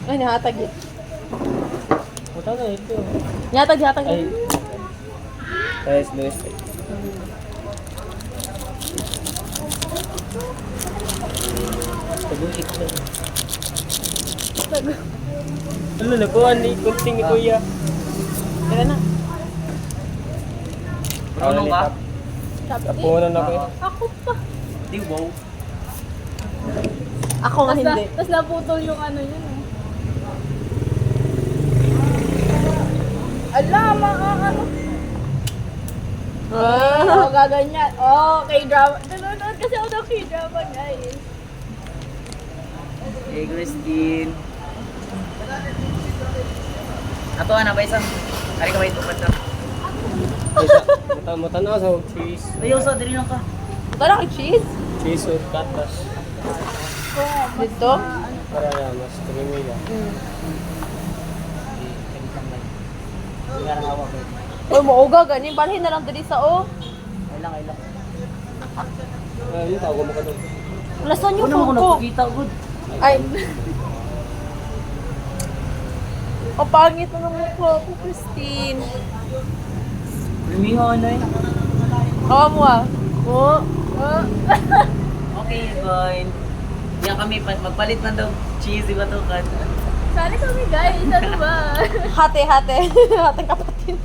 Ay, nahatag yun. Puta na ito. Nahatag Ay. yun. Guys, Luis. Tagulik na. Ano na po, ani? Kunting ni Kuya. Tara na. Marunong ka? Tapunan na ko eh. Ako pa. Di wow. Ako nga hindi. Tapos naputol yung ano yun. Ala, mga ano. Ah. Gaganyan. K-drama. Nanonood kasi ako ng K-drama, guys. Hey, Christine. Ato na ba isang? Kari ka ba ito pa ito? Mata-mata sa cheese. Ayaw sa, dili lang ka. Ito na kay cheese. Cheese or katas. Dito. Para na, mas creamy yan. Hindi nga nang hawak eh. Uy, mauga ganin. Balhin na lang dali sa o. Ay lang. Ay, tawag mo ka doon. Lason yung Ano mo ko puko. nagpakita, good. Ay. Ang pangit na ng mukha ko, Christine. Lumiho ano eh. Kawa mo ah. Oh. Okay, fine. Yan kami, magpalit man daw cheesy ba ito kan? Sali kami, guys. Ano ba? Hate. Hateng kapatid.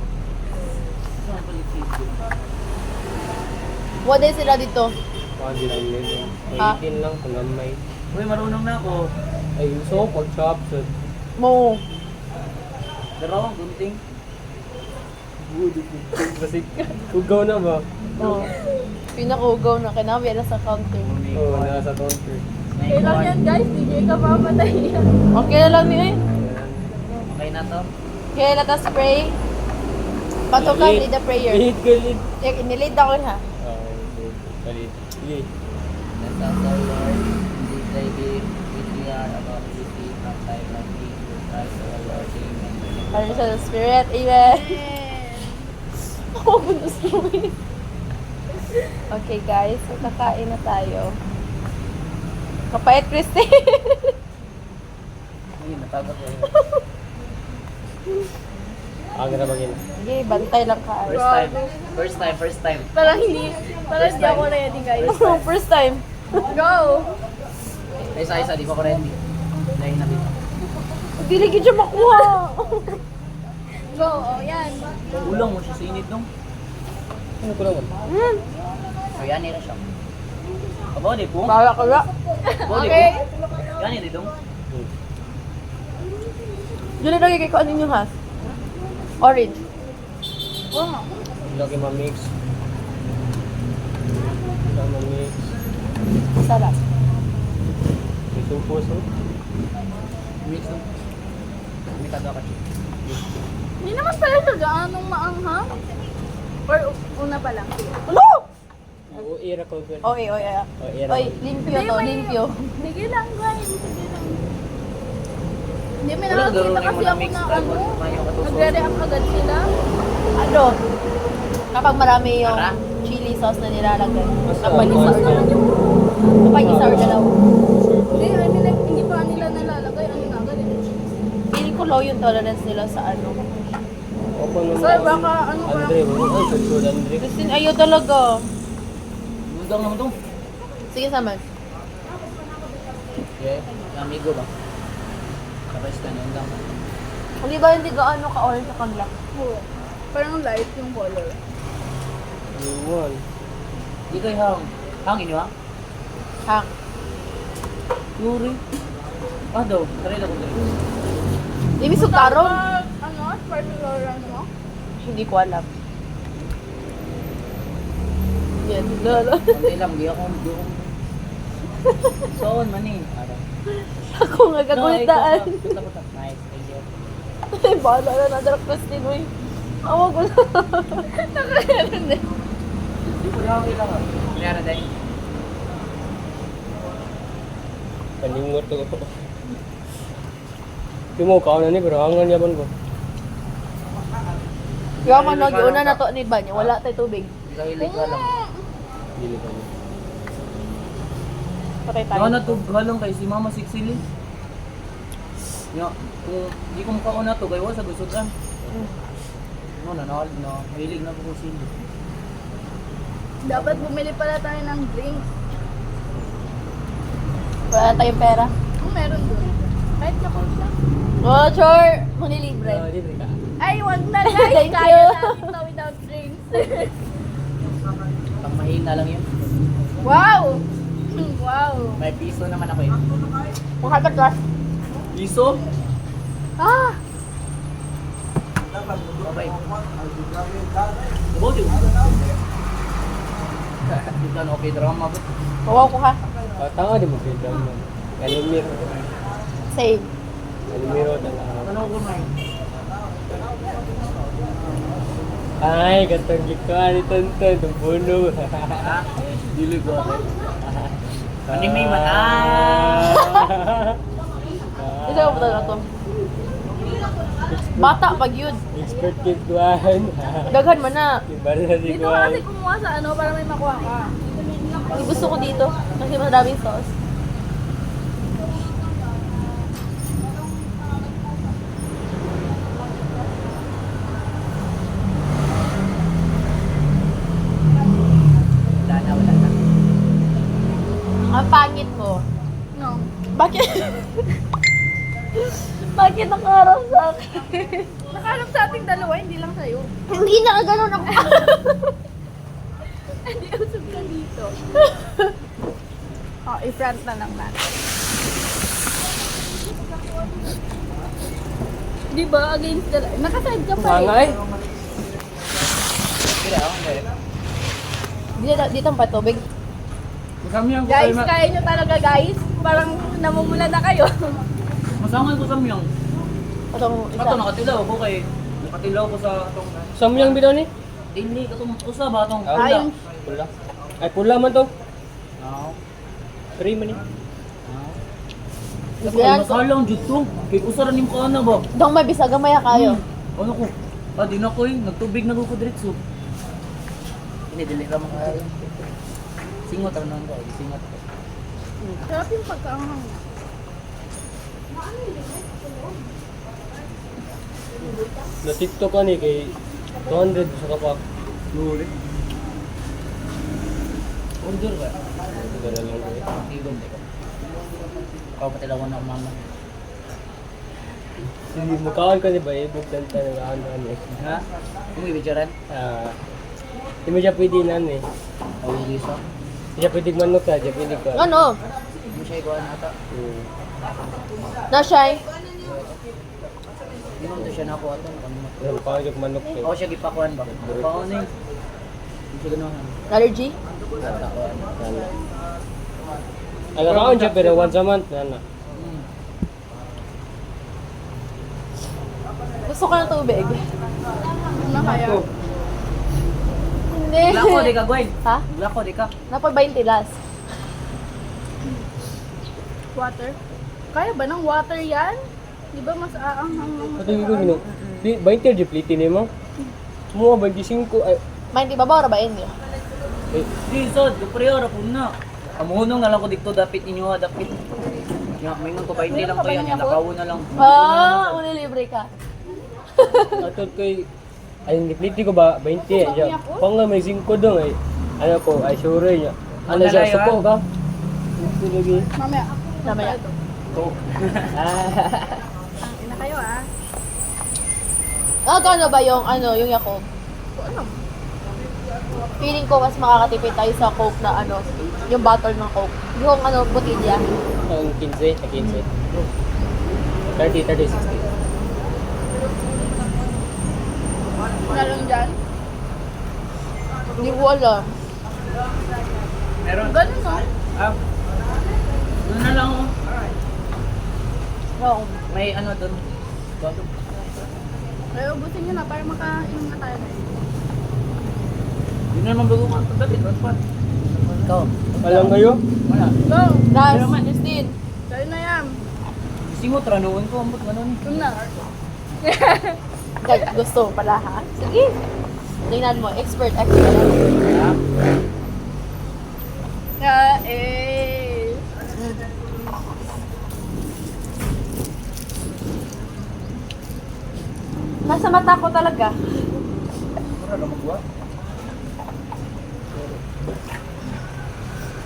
What day sila dito? Pwede lang yun. Ha? 18 lang, pangamay. Uy, marunong na ako. Ay, so, pag-chop, so, Mo. Pero ang gunting. basig. Kugaw na ba? Oh. Pinaka-ugaw na. Kinabi na sa counter. Oo, nasa counter. Kailan yan, guys? DJ ka mamatay yan. Okay na lang niyo eh. Okay na to. Okay, let us pray. Patukan, lead the prayer. Galit. Nilid ako ha. Galit. Galit. Let us, O Lord, indeed thy be with we are about to receive from thy blood, Jesus Christ, our Lord. Amen. Pardon sa Spirit. Amen. Ako gusto mo. Okay guys, so kakain na tayo. Kapait, Christine. Uy, natagap ko. Ang na magin. Sige, bantay lang ka. First time. Parang hindi ako ready, guys. First time. Go! Isa, di pa ko ready. Dahil na bito. Dili gid siya makuha. Go, yan. Ulang mo siya sa init nung. Ano ko naman? So yan nila siya. Aba, di po. Bala ka ba? Okay. Yan nila dong. Dili lagi kay ko ano yung has. Orange. Oo nga. Lagi ma-mix. Ma-mix. Sarap. May sumpos, oh. Mix nung. May kada ka siya. Hindi naman pala ito gaanong maanghang. Or una pa lang. Ano? Oo, ira ko. Oy. Ira Oy, ko. limpyo to, limpyo. Sige lang, guys. Sige lang. Hindi, may Wala, nakakita garo na kasi yung ako mix na tayo. ano. Mayo ka to. Nagre-react agad sila. Ano? Kapag marami yung Tara. chili sauce na nilalagay. Basta, Kapag basta. kapag isaw dalaw. Hindi, I mean, like, hindi pa nila nalalagay. Ano na agad eh. Feeling ko low yung tolerance nila sa ano. Open mo Sir, na. baka ano ba? Andre, ay, sudsud, Andre. Christine, ayaw talaga. Budang naman dong. Sige, saman. Yeah, amigo ba? Kapag ka na undang. Hindi ba hindi gaano ka-orange sa kanila? Oo. Parang light yung color. Iwan. Di kayo hang. Hangin nyo ha? Hang. Yuri. Ah daw, try lang ko dito. Hindi sutaron. Ano? Sparkle orange mo? Hindi ko alam. Yan, lalo. Hindi lang, di ako. Soon man eh. Ako nga kagulitaan. Nice, thank you. Ay, bahala na nadarap Christine, uy. Awag ko na. Nakakaroon eh. Okay lang ah. Kaya dahil. Kalingot ko. Di mo kaon na ni, pero hangan yaman ko. Yung man una na to ni Banya, wala tayo tubig. Kahilig ka lang. Dili ka niya. Patay tayo. Doon na to, galang kay si Mama Siksili. Nga, kung di ko makauna to, gawa sa gusod lang. No, nanawal na. Mahilig na po kung sino. Dapat bumili pala tayo ng drinks. Wala tayong pera. Kung meron doon. Kahit Yakult lang. Oh, sure. Muni libre. Libre ka. Ay, wag na guys. Thank Kaya you. namin to without drinks. Pang mahina lang yun. Wow! Wow! May piso naman ako eh. Ang hard class. Piso? Ah! Babay. About you. Dito na okay drama ba? Kawaw ko ha. Tanga di mo kay drama. Alimiro. Save. Alimiro talaga. Ano ko na Ay, katong gikuan ni Tonton, itong puno. Dili ko ako. Anime man. Isa ko pa na to. Bata pag yun. Expert kid kuan. Daghan man na. Iba na di Dito ka kuan. kasi kumuha sa ano para may makuha ka. Ang gusto ko dito. Kasi maraming sauce. Wala na. Ang pangit mo. No. Bakit? Bakit nakaharap sa akin? Nakaharap sa ating dalawa, hindi lang sa'yo. Hindi na gano'n ako. Hindi usap ka dito. Oh, i-front na lang natin. Di ba? Against the light. Nakaside ka pa Tanga eh. eh. Dili ako. Dito ang patubig. Masamyang ko Guys, kaya nyo talaga guys. Parang namumula na kayo. Masangan ko samyang. Itong isa. Kato nakatilaw ko kay. Nakatilaw ko sa atong. Samyang bitaw ni? Hindi katong usa ba atong. Ah, Ayun. Pula. Ay, pula man to. Oo. 3 man eh. Ako Yan. masalang jud to. Kay usa ra nim ka na ba? Dong may bisaga maya kayo. Ano ko? Di na ko nagtubig na ko diretso. Ini dili ra man kayo. Singot ra nang ko, singot. Sarap yung pagkaanghang. Na TikTok ani kay 200 sa kapak. Luri. Order ka. Dala lang ko eh. Tigom ko. Ako patilawan na ako mama. Sige, mukhaan ka ni ba eh, buktan tayo ng ano eh. Ha? Kung ibigyaran? Hindi mo siya pwede na ano eh. Ako hindi sa. Hindi siya pwede manok ka, siya pwede ka. Ano? Hindi siya ikaw nata. Na-shy? Hindi mo to siya nakuha ito. Ano, mukhaan siya manok eh. Ako siya gipakuan ba? Paano eh? Hindi siya gano'n. Allergy? Natakuan. Ano. Ay, kakaon siya pero once a month, ano. Gusto ko ng tubig. Ano na kaya? Hindi. Lako di ka, Gwen. Ha? Lako di ka. Napag 20 last. Water? Kaya ba ng water yan? Di ba mas aanghang ng Pati ko gino. Di 20 di pliti ni mo. Mo 25 ay 20 ba ba o ba inyo? eh, Di, so, dupriyo, rapon na. Amunong na lang ko dito, dapit inyo ha, dapit. Nga, may nga ko, 20 lang to yan, yan, nakawo na lang. Ah, libre ka. atot koy ay pliti ko ba 20 eh. Siya. Pang nga may 5 dong ay ano ko ay sure niya. Ano siya Manalay, suko ha? ka? Ito lagi. Mamaya. Mamaya. Ang ina kayo ah. Ano ba yung yung Yakult? Ano? Feeling ko mas makakatipid tayo sa Coke na yung bottle ng Coke. Yung botilya. Ang 15, 30, 60. Meron dyan? Hindi ko alam. Meron. Ganun no? Ah, doon na lang oh. Oo. May ano doon. Bago. Kaya ubusin nyo na para makainom na tayo. Yun na naman bago ka. Pagdating, raspan. Ikaw. Alam kayo? Wala. Go! Last, Pero man. 16. Kayo na yan. Singot, ranoon ko, ambot ganun. Ito na. Gusto mo pala ha? Sige. Tingnan mo, expert. Ha? Yeah, eh. Nasa mata ko talaga. Mura na magwa.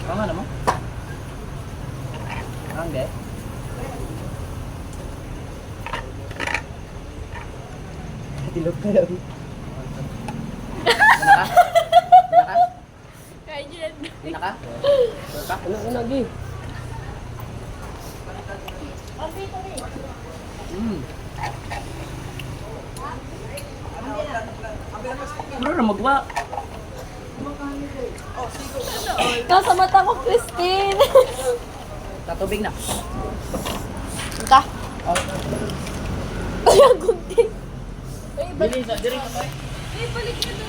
Ang ano mo? Ang gay? Tilog ka lang. Pinaka? Pinaka? Kaya dyan. Pinaka? Pinaka? Ano lagi? Mura na magwa. Nasa mata ko, Christine. Tatubig na. Ka. Oh. Ay, ang gunting. Dili sa diri ka. Eh, balik na